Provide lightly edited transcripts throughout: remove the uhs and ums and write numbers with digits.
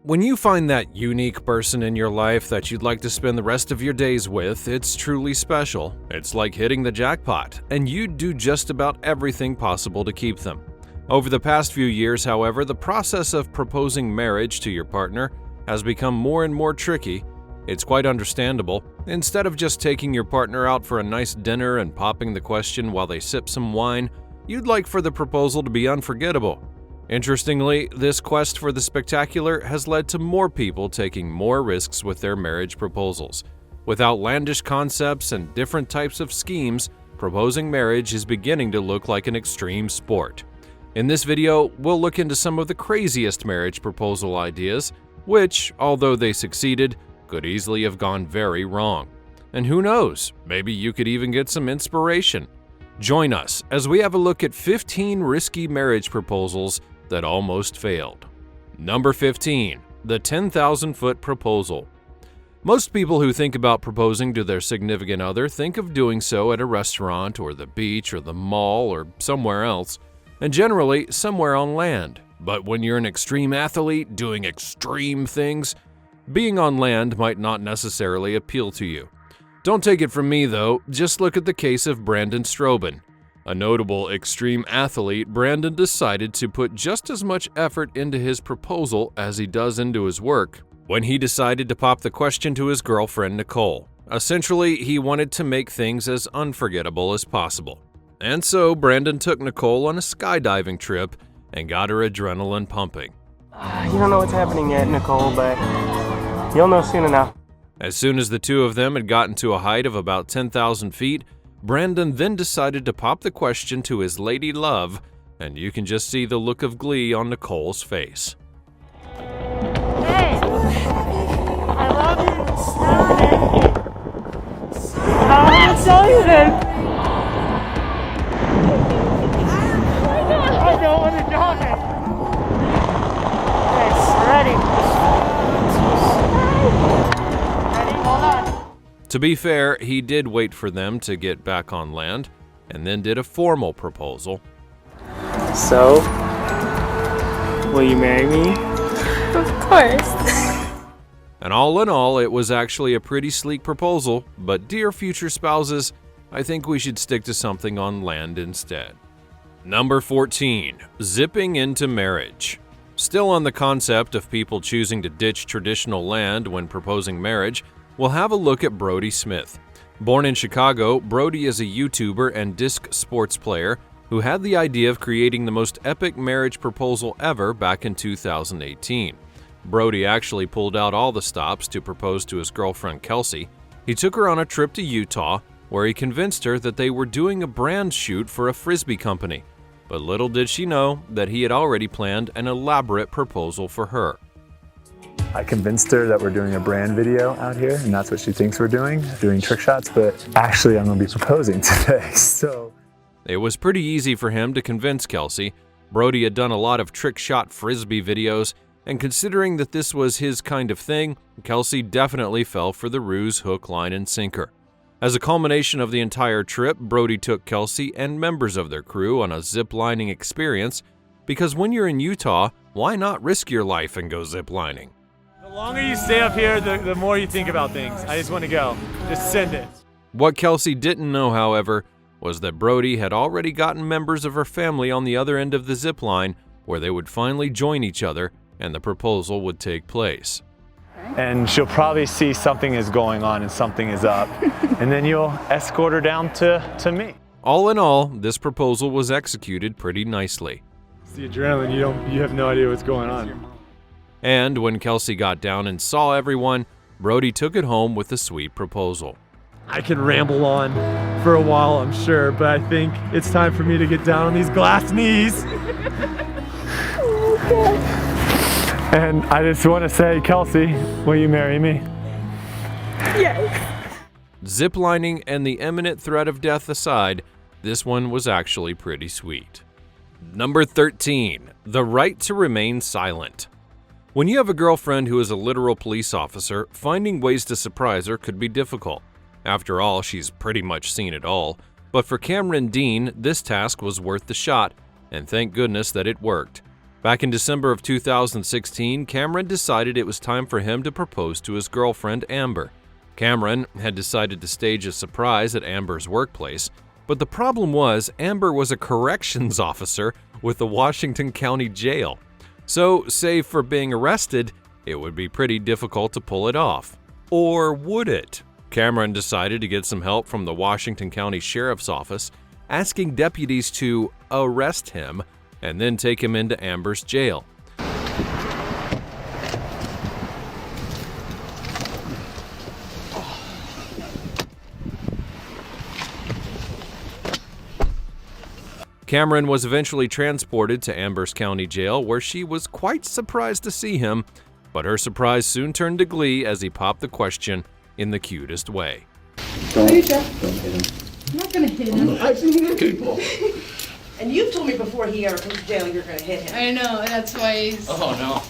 When you find that unique person in your life that you'd like to spend the rest of your days with, it's truly special. It's like hitting the jackpot, and you'd do just about everything possible to keep them. Over the past few years, however, the process of proposing marriage to your partner has become more and more tricky. It's quite understandable. Instead of just taking your partner out for a nice dinner and popping the question while they sip some wine, you'd like for the proposal to be unforgettable. Interestingly, this quest for the spectacular has led to more people taking more risks with their marriage proposals. With outlandish concepts and different types of schemes, proposing marriage is beginning to look like an extreme sport. In this video, we'll look into some of the craziest marriage proposal ideas, which, although they succeeded, could easily have gone very wrong. And who knows, maybe you could even get some inspiration. Join us as we have a look at 15 risky marriage proposals that almost failed. Number 15. The 10,000-foot proposal. Most people who think about proposing to their significant other think of doing so at a restaurant or the beach or the mall or somewhere else, and generally somewhere on land. But when you're an extreme athlete doing extreme things, being on land might not necessarily appeal to you. Don't take it from me though, just look at the case of Brandon Strobin. A notable extreme athlete, Brandon decided to put just as much effort into his proposal as he does into his work when he decided to pop the question to his girlfriend Nicole. Essentially, he wanted to make things as unforgettable as possible. And so Brandon took Nicole on a skydiving trip and got her adrenaline pumping. You don't know what's happening yet, Nicole, but you'll know soon enough. As soon as the two of them had gotten to a height of about 10,000 feet, Brandon then decided to pop the question to his lady love, and you can just see the look of glee on Nicole's face. Hey! I love you! Stop it! I want to tell you this! I don't want to die! Okay, ready? Hold on. To be fair, he did wait for them to get back on land, and then did a formal proposal. So, will you marry me? Of course. And all in all, it was actually a pretty sleek proposal, but dear future spouses, I think we should stick to something on land instead. Number 14. Zipping into marriage. Still on the concept of people choosing to ditch traditional land when proposing marriage, we'll have a look at Brody Smith. Born in Chicago, Brody is a YouTuber and disc sports player who had the idea of creating the most epic marriage proposal ever back in 2018. Brody actually pulled out all the stops to propose to his girlfriend Kelsey. He took her on a trip to Utah, where he convinced her that they were doing a brand shoot for a frisbee company. But little did she know that he had already planned an elaborate proposal for her. I convinced her that we're doing a brand video out here, and that's what she thinks we're doing trick shots, but actually I'm going to be proposing today, so. It was pretty easy for him to convince Kelsey. Brody had done a lot of trick shot frisbee videos, and considering that this was his kind of thing, Kelsey definitely fell for the ruse hook, line, and sinker. As a culmination of the entire trip, Brody took Kelsey and members of their crew on a zip-lining experience, because when you're in Utah, why not risk your life and go zip-lining? The longer you stay up here, the more you think about things. I just want to go. Just send it. What Kelsey didn't know, however, was that Brody had already gotten members of her family on the other end of the zip line, where they would finally join each other and the proposal would take place. And she'll probably see something is going on and something is up, and then you'll escort her down to me. All in all, this proposal was executed pretty nicely. It's the adrenaline. You have no idea what's going on. And when Kelsey got down and saw everyone, Brody took it home with a sweet proposal. I can ramble on for a while, I'm sure, but I think it's time for me to get down on these glass knees. And I just want to say, Kelsey, will you marry me? Yes. Ziplining and the imminent threat of death aside, this one was actually pretty sweet. Number 13. The right to remain silent. When you have a girlfriend who is a literal police officer, finding ways to surprise her could be difficult. After all, she's pretty much seen it all. But for Cameron Dean, this task was worth the shot, and thank goodness that it worked. Back in December of 2016, Cameron decided it was time for him to propose to his girlfriend, Amber. Cameron had decided to stage a surprise at Amber's workplace, but the problem was Amber was a corrections officer with the Washington County Jail. So, save for being arrested, it would be pretty difficult to pull it off. Or would it? Cameron decided to get some help from the Washington County Sheriff's Office, asking deputies to arrest him and then take him into Amber's jail. Cameron was eventually transported to Amber's County Jail, where she was quite surprised to see him, but her surprise soon turned to glee as he popped the question in the cutest way. Don't hit him. I'm not gonna hit him. I've seen hit people. And you told me before he ever comes to jail you're gonna hit him. I know, that's why he's... Oh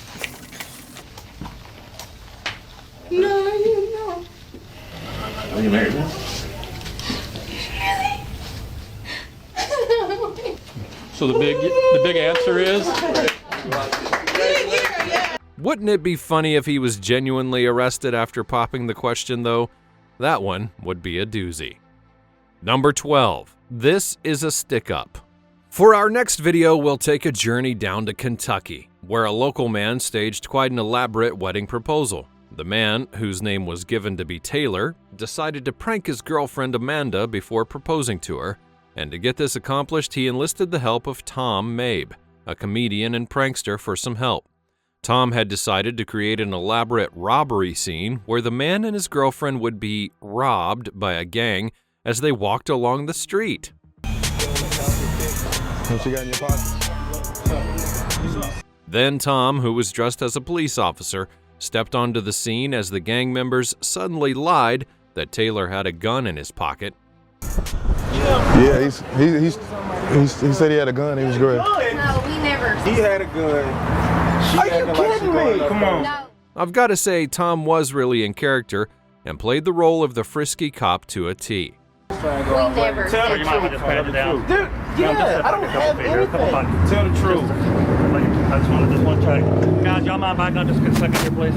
no. No, you know. Are you married now? So the big answer is? Wouldn't it be funny if he was genuinely arrested after popping the question, though? That one would be a doozy. Number 12. This is a stick-up. For our next video, we'll take a journey down to Kentucky, where a local man staged quite an elaborate wedding proposal. The man, whose name was given to be Taylor, decided to prank his girlfriend Amanda before proposing to her, and to get this accomplished, he enlisted the help of Tom Mabe, a comedian and prankster, for some help. Tom had decided to create an elaborate robbery scene where the man and his girlfriend would be robbed by a gang as they walked along the street. What you got in your pocket? Then Tom, who was dressed as a police officer, stepped onto the scene as the gang members suddenly lied that Taylor had a gun in his pocket. Yeah, he said he had a gun. He was great. No, we never. He had a gun. Are you kidding me? Come on. No. I've got to say, Tom was really in character and played the role of the frisky cop to a T. We never. Tell the said truth. that. Tell the truth. Dude, yeah, I don't have anything. Tell the truth. I just wanted this one track. Guys, y'all mind back on just a second here, please?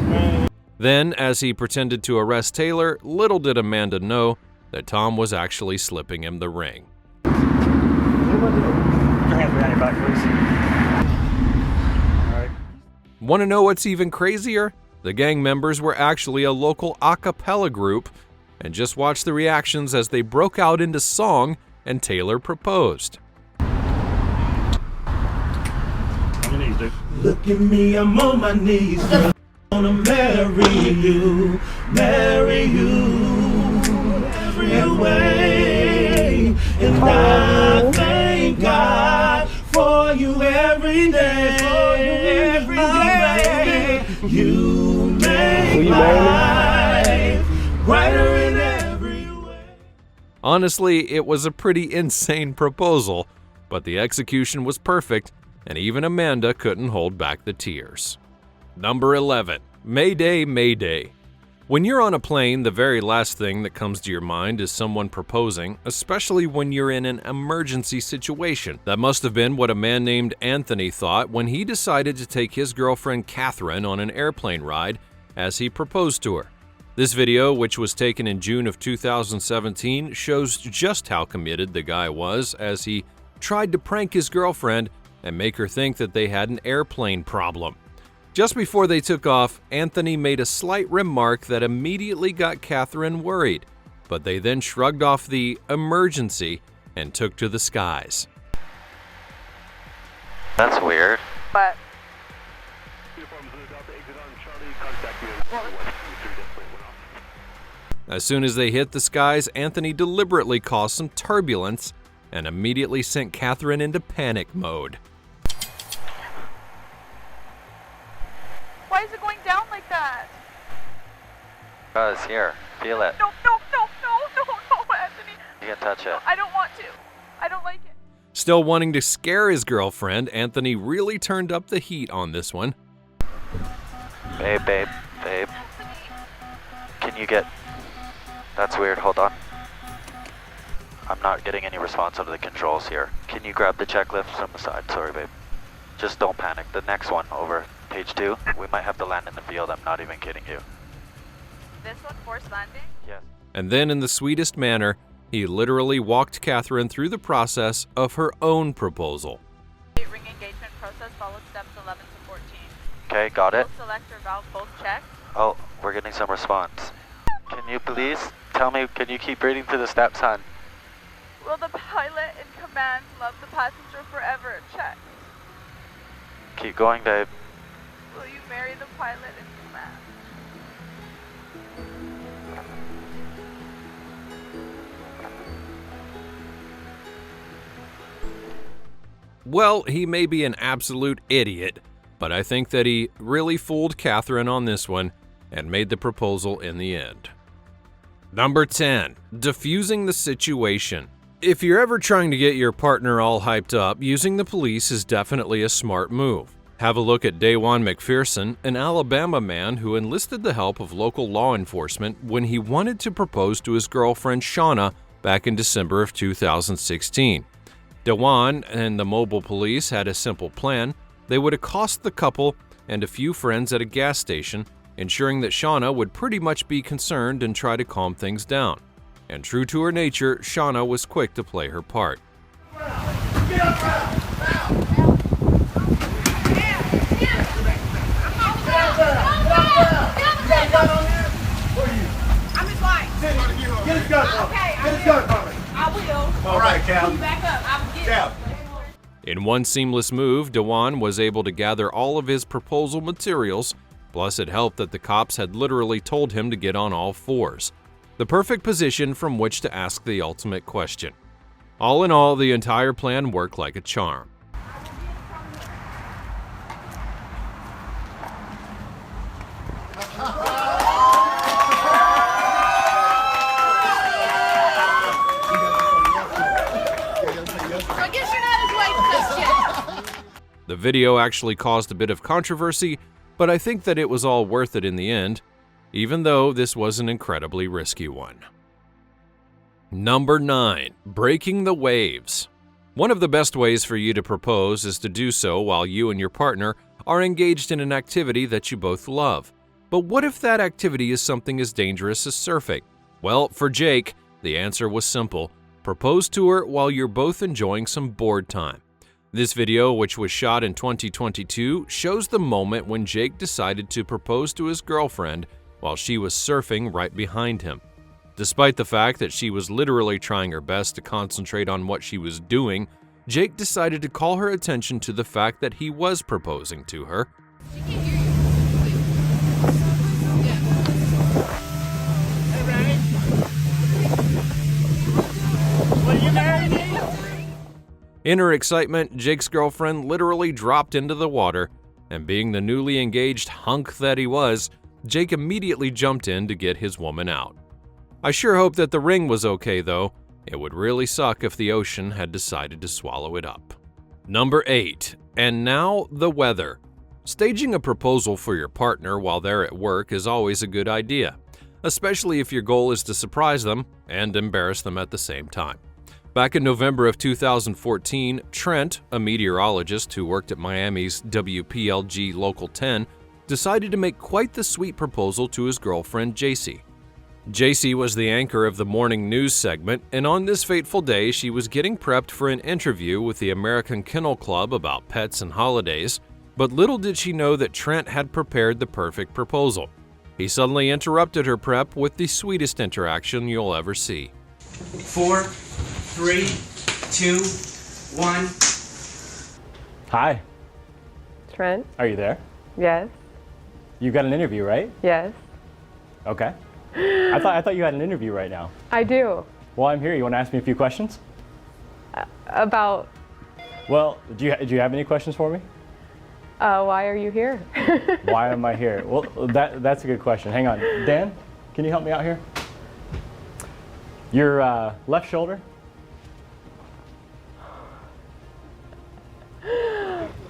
Then, as he pretended to arrest Taylor, little did Amanda know that Tom was actually slipping him the ring. Put your hands behind your back, please. All right. Want to know what's even crazier? The gang members were actually a local a cappella group, and just watch the reactions as they broke out into song and Taylor proposed. On your knees, dude. Look at me, I'm on my knees. I wanna marry you every way. And I thank God for you every day. You make life brighter in every way. Honestly, it was a pretty insane proposal, but the execution was perfect, and even Amanda couldn't hold back the tears. Number 11. Mayday, Mayday. When you're on a plane, the very last thing that comes to your mind is someone proposing, especially when you're in an emergency situation. That must have been what a man named Anthony thought when he decided to take his girlfriend Catherine on an airplane ride as he proposed to her. This video, which was taken in June of 2017, shows just how committed the guy was as he tried to prank his girlfriend and make her think that they had an airplane problem. Just before they took off, Anthony made a slight remark that immediately got Catherine worried, but they then shrugged off the emergency and took to the skies. That's weird. But As soon as they hit the skies, Anthony deliberately caused some turbulence and immediately sent Catherine into panic mode. why is it going down like that? Cuz, here, feel it. No, Anthony. You can touch it. I don't want to. I don't like it. Still wanting to scare his girlfriend, Anthony really turned up the heat on this one. Babe. Anthony. Can you get... That's weird, hold on. I'm not getting any response out of the controls here. Can you grab the checklist from the side? Sorry, babe. Just don't panic. The next one, over. Page 2, we might have to land in the field. I'm not even kidding you. This one, forced landing? Yes. And then, in the sweetest manner, he literally walked Catherine through the process of her own proposal. Ring engagement process, followed steps 11 to 14. Okay, got it. Fuel selector valve, both checked. Oh, we're getting some response. Can you please tell me, can you keep reading to the steps, hon? Will the pilot in command love the passenger forever? Check. Keep going, babe. Will you marry the pilot in command? Well, he may be an absolute idiot, but I think that he really fooled Catherine on this one and made the proposal in the end. Number 10. Diffusing the situation. If you're ever trying to get your partner all hyped up, using the police is definitely a smart move. Have a look at Dawan McPherson, an Alabama man who enlisted the help of local law enforcement when he wanted to propose to his girlfriend Shauna back in December of 2016. Dawan and the mobile police had a simple plan. They would accost the couple and a few friends at a gas station, ensuring that Shauna would pretty much be concerned and try to calm things down. And true to her nature, Shauna was quick to play her part. In one seamless move, Dawan was able to gather all of his proposal materials, plus it helped that the cops had literally told him to get on all fours. The perfect position from which to ask the ultimate question. All in all, the entire plan worked like a charm. The video actually caused a bit of controversy, but I think that it was all worth it in the end, even though this was an incredibly risky one. Number 9. Breaking the waves. One of the best ways for you to propose is to do so while you and your partner are engaged in an activity that you both love. But what if that activity is something as dangerous as surfing? Well, for Jake, the answer was simple. Propose to her while you're both enjoying some board time. This video, which was shot in 2022, shows the moment when Jake decided to propose to his girlfriend while she was surfing right behind him. Despite the fact that she was literally trying her best to concentrate on what she was doing, Jake decided to call her attention to the fact that he was proposing to her. In her excitement, Jake's girlfriend literally dropped into the water, and being the newly engaged hunk that he was, Jake immediately jumped in to get his woman out. I sure hope that the ring was okay though. It would really suck if the ocean had decided to swallow it up. Number 8. And now the weather. Staging a proposal for your partner while they're at work is always a good idea, especially if your goal is to surprise them and embarrass them at the same time. Back in November of 2014, Trent, a meteorologist who worked at Miami's WPLG Local 10, decided to make quite the sweet proposal to his girlfriend, JC. JC was the anchor of the morning news segment, and on this fateful day, she was getting prepped for an interview with the American Kennel Club about pets and holidays, but little did she know that Trent had prepared the perfect proposal. He suddenly interrupted her prep with the sweetest interaction you'll ever see. 4, 3, 2, 1. Hi. Trent? Are you there? Yes. You got an interview, right? Yes. Okay. I thought you had an interview right now. I do. Well, I'm here. You want to ask me a few questions? About? Well, do you have any questions for me? Why are you here? Why am I here? Well, that's a good question. Hang on. Dan, can you help me out here? Your left shoulder.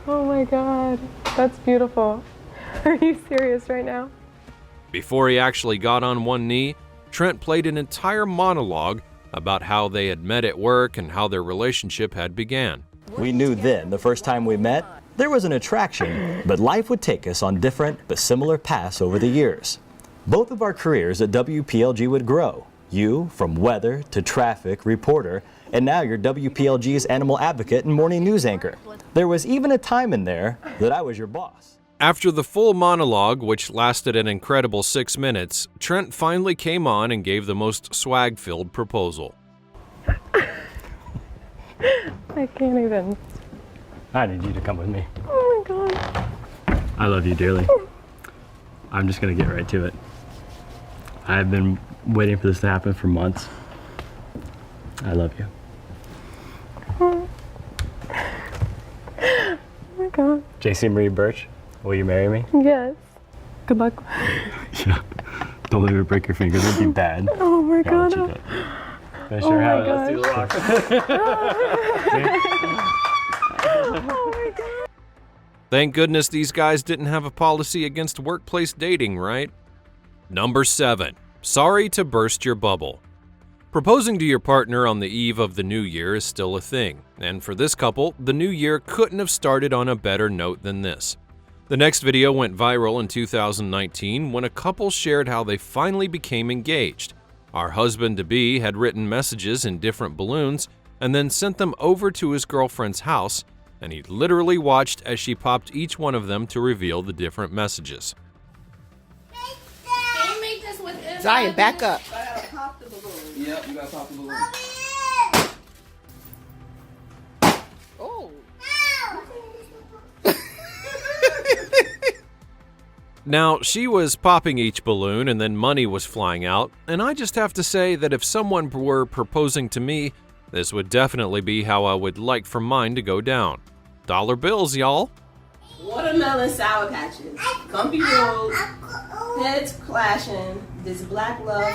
Oh my God, that's beautiful. Are you serious right now? Before he actually got on one knee, Trent played an entire monologue about how they had met at work and how their relationship had began. We knew then, the first time we met, There was an attraction, but life would take us on different but similar paths over the years. Both of our careers at WPLG would grow. You, from weather to traffic reporter, and now you're WPLG's animal advocate and morning news anchor. There was even a time in there that I was your boss. After the full monologue, which lasted an incredible 6 minutes, Trent finally came on and gave the most swag-filled proposal. I can't even. I need you to come with me. Oh my God. I love you dearly. I'm just gonna get right to it. I've been waiting for this to happen for months. I love you. Oh my God. JC Marie Birch, will you marry me? Yes. Good luck. Yeah. Don't let me break your finger, that'd be bad. Oh my God. Can I sure have it? Let's do the rock. Oh my God. Thank goodness these guys didn't have a policy against workplace dating, right? Number 7. Sorry to burst your bubble. Proposing to your partner on the eve of the new year is still a thing, and for this couple, the new year couldn't have started on a better note than this. The next video went viral in 2019 when a couple shared how they finally became engaged. Our husband-to-be had written messages in different balloons and then sent them over to his girlfriend's house, and he literally watched as she popped each one of them to reveal the different messages. Can you make this with Zion, back up. Yep, you gotta pop the balloon. Oh. Now, she was popping each balloon and then money was flying out, and I just have to say that if someone were proposing to me, this would definitely be how I would like for mine to go down. Dollar bills, y'all. Watermelon Sour Patches. Bumpy road, heads clashing. This black love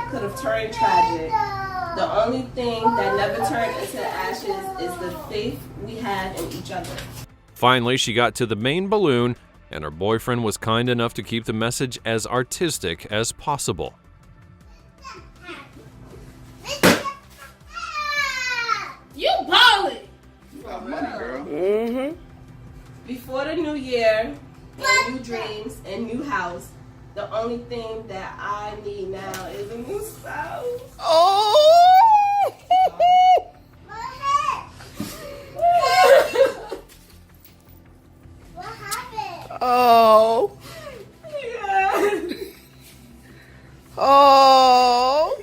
could have turned tragic. The only thing that never turned into ashes is the faith we have in each other. Finally, she got to the main balloon, and her boyfriend was kind enough to keep the message as artistic as possible. You ballin'! You got money, girl. Mm-hmm. Before the new year, and new dreams, and new house, the only thing that I need now is a new spouse. Oh! What happened? Oh. Yeah. Oh.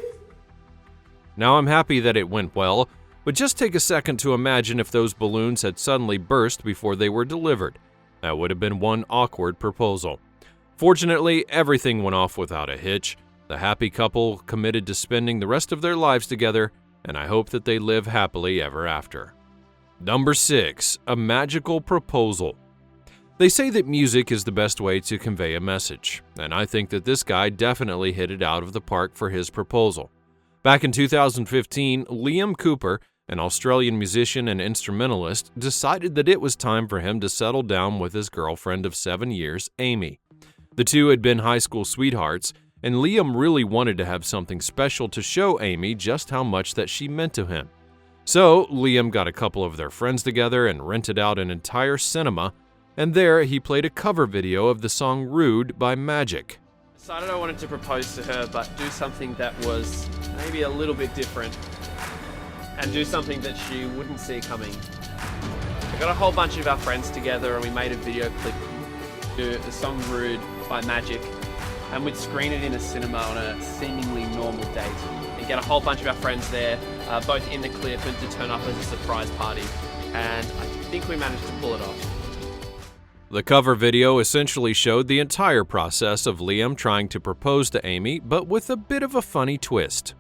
Now, I'm happy that it went well, but just take a second to imagine if those balloons had suddenly burst before they were delivered. That would have been one awkward proposal. Fortunately, everything went off without a hitch. The happy couple committed to spending the rest of their lives together, and I hope that they live happily ever after. Number 6. A magical proposal. They say that music is the best way to convey a message, and I think that this guy definitely hit it out of the park for his proposal. Back in 2015, Liam Cooper, an Australian musician and instrumentalist, decided that it was time for him to settle down with his girlfriend of 7 years, Amy. The two had been high school sweethearts, and Liam really wanted to have something special to show Amy just how much that she meant to him. So, Liam got a couple of their friends together and rented out an entire cinema, and there he played a cover video of the song Rude by Magic. Decided I wanted to propose to her, but do something that was maybe a little bit different, and do something that she wouldn't see coming. I got a whole bunch of our friends together and we made a video clip to the song Rude by Magic, and we'd screen it in a cinema on a seemingly normal date and get a whole bunch of our friends there, both in the clip and to turn up as a surprise party, and I think we managed to pull it off. The cover video essentially showed the entire process of Liam trying to propose to Amy, but with a bit of a funny twist.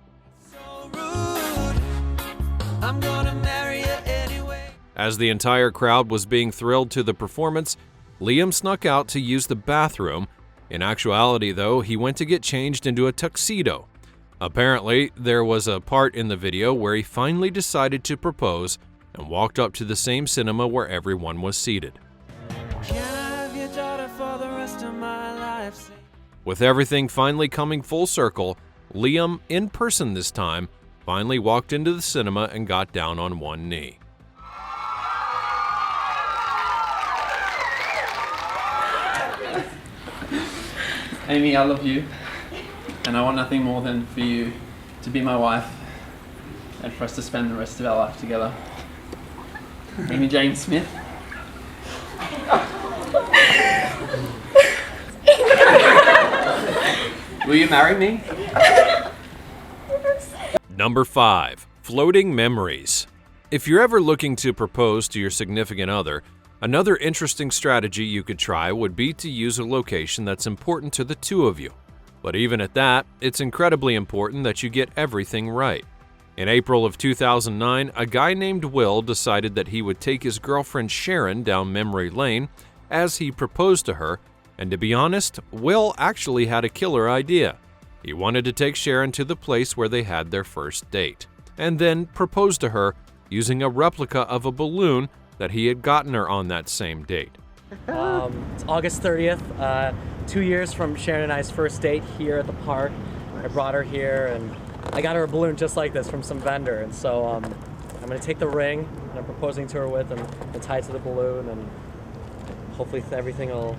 As the entire crowd was being thrilled to the performance, Liam snuck out to use the bathroom. In actuality, though, he went to get changed into a tuxedo. Apparently, there was a part in the video where he finally decided to propose and walked up to the same cinema where everyone was seated. With everything finally coming full circle, Liam, in person this time, finally walked into the cinema and got down on one knee. Amy, I love you, and I want nothing more than for you to be my wife and for us to spend the rest of our life together. Amy Jane Smith. Will you marry me? Number 5. Floating memories. If you're ever looking to propose to your significant other, another interesting strategy you could try would be to use a location that's important to the two of you. But even at that, it's incredibly important that you get everything right. In April of 2009, a guy named Will decided that he would take his girlfriend Sharon down memory lane as he proposed to her, and to be honest, Will actually had a killer idea. He wanted to take Sharon to the place where they had their first date, and then propose to her using a replica of a balloon that he had gotten her on that same date. It's August 30th, 2 years from Sharon and I's first date here at the park. I brought her here and I got her a balloon just like this from some vendor, and so I'm gonna take the ring that I'm proposing to her with and tie it to the balloon, and hopefully everything will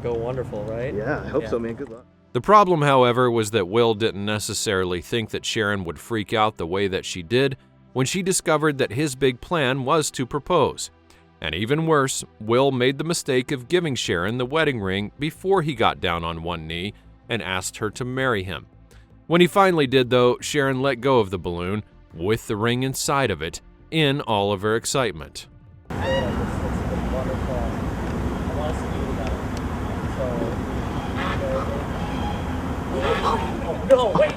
go wonderful, right? Yeah, I hope so, man. Good luck. The problem, however, was that Will didn't necessarily think that Sharon would freak out the way that she did when she discovered that his big plan was to propose. And even worse, Will made the mistake of giving Sharon the wedding ring before he got down on one knee and asked her to marry him. When he finally did, though, Sharon let go of the balloon with the ring inside of it in all of her excitement. No, wait!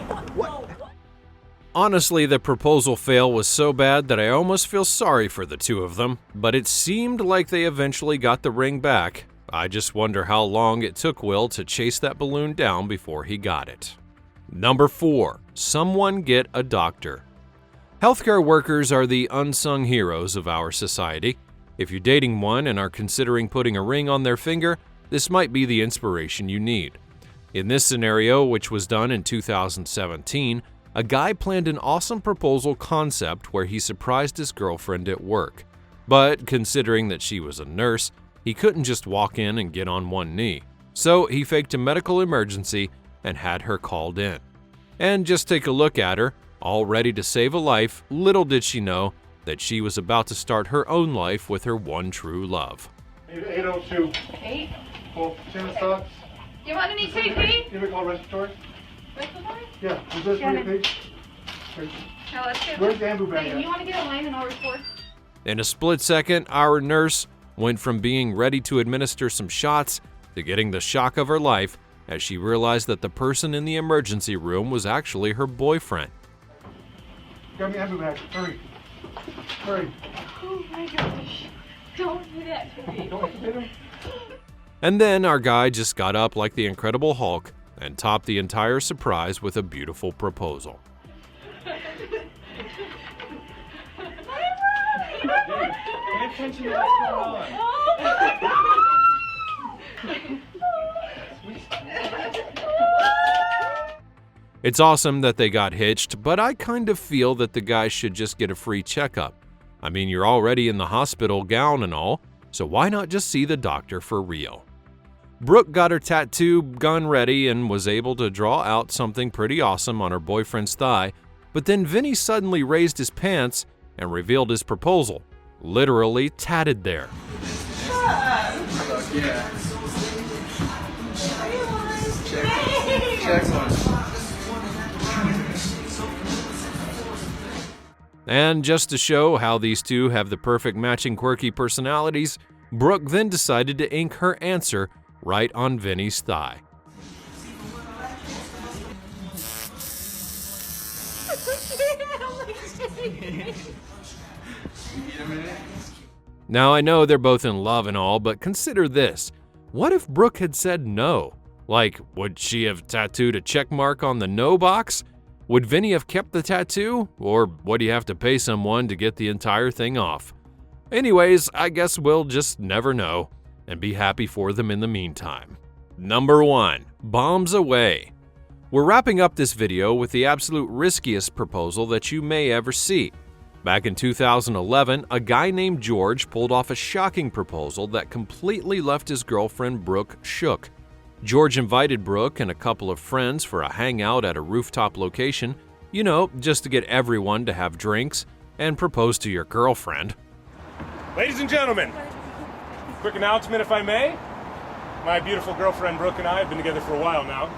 Honestly, the proposal fail was so bad that I almost feel sorry for the two of them, but it seemed like they eventually got the ring back. I just wonder how long it took Will to chase that balloon down before he got it. Number 4. Someone get a doctor. Healthcare workers are the unsung heroes of our society. If you're dating one and are considering putting a ring on their finger, this might be the inspiration you need. In this scenario, which was done in 2017, a guy planned an awesome proposal concept where he surprised his girlfriend at work. But considering that she was a nurse, he couldn't just walk in and get on one knee. So he faked a medical emergency and had her called in. And just take a look at her, all ready to save a life. Little did she know that she was about to start her own life with her one true love. 802. 8? Well, Shannon stocks. You want any KP? Give me a call, respiratory. Respiratory? Yeah, is this Shannon. your page? No, let's get Where's the ambu bag Hey, at? you want to get a line and I'll report? In a split second, our nurse went from being ready to administer some shots to getting the shock of her life as she realized that the person in the emergency room was actually her boyfriend. Grab me ambu bag. Hurry. Hurry. Oh my gosh. Don't do that to me. Don't hit him. And then our guy just got up like the Incredible Hulk and topped the entire surprise with a beautiful proposal. Pay attention to what's going on. It's awesome that they got hitched, but I kind of feel that the guy should just get a free checkup. I mean, you're already in the hospital gown and all, so why not just see the doctor for real? Brooke got her tattoo gun ready and was able to draw out something pretty awesome on her boyfriend's thigh, but then Vinny suddenly raised his pants and revealed his proposal, literally tatted there. And just to show how these two have the perfect matching quirky personalities, Brooke then decided to ink her answer right on Vinny's thigh. Now I know they're both in love and all, but consider this. What if Brooke had said no? Like, would she have tattooed a check mark on the no box? Would Vinny have kept the tattoo? Or would he have to pay someone to get the entire thing off? Anyways, I guess we'll just never know and be happy for them in the meantime. Number 1. Bombs away. We're wrapping up this video with the absolute riskiest proposal that you may ever see. Back in 2011, a guy named George pulled off a shocking proposal that completely left his girlfriend Brooke shook. George invited Brooke and a couple of friends for a hangout at a rooftop location, you know, just to get everyone to have drinks and propose to your girlfriend. Ladies and gentlemen, quick announcement if I may. My beautiful girlfriend Brooke and I have been together for a while now.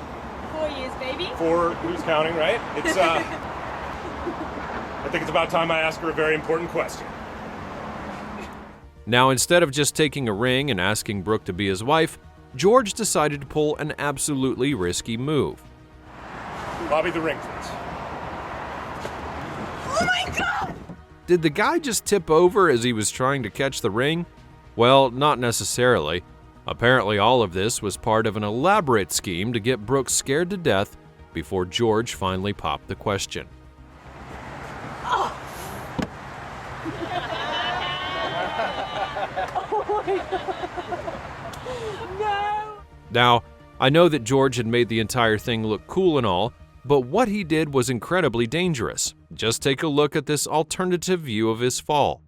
4 years, baby. 4, who's counting, right? It's I think it's about time I ask her a very important question. Now, instead of just taking a ring and asking Brooke to be his wife, George decided to pull an absolutely risky move. Bobby the ring, please. Oh my God! Did the guy just tip over as he was trying to catch the ring? Well, not necessarily. Apparently all of this was part of an elaborate scheme to get Brooke scared to death before George finally popped the question. Oh my God. No! Now, I know that George had made the entire thing look cool and all, but what he did was incredibly dangerous. Just take a look at this alternative view of his fall.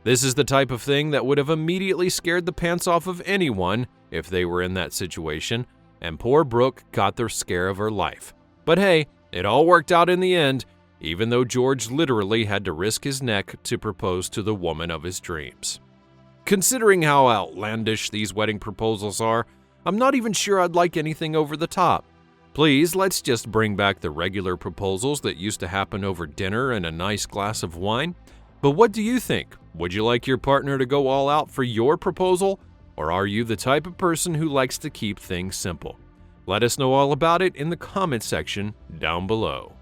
This is the type of thing that would have immediately scared the pants off of anyone if they were in that situation, and poor Brooke got the scare of her life. But hey, it all worked out in the end, even though George literally had to risk his neck to propose to the woman of his dreams. Considering how outlandish these wedding proposals are, I'm not even sure I'd like anything over the top. Please, let's just bring back the regular proposals that used to happen over dinner and a nice glass of wine. But what do you think? Would you like your partner to go all out for your proposal? Or are you the type of person who likes to keep things simple? Let us know all about it in the comment section down below.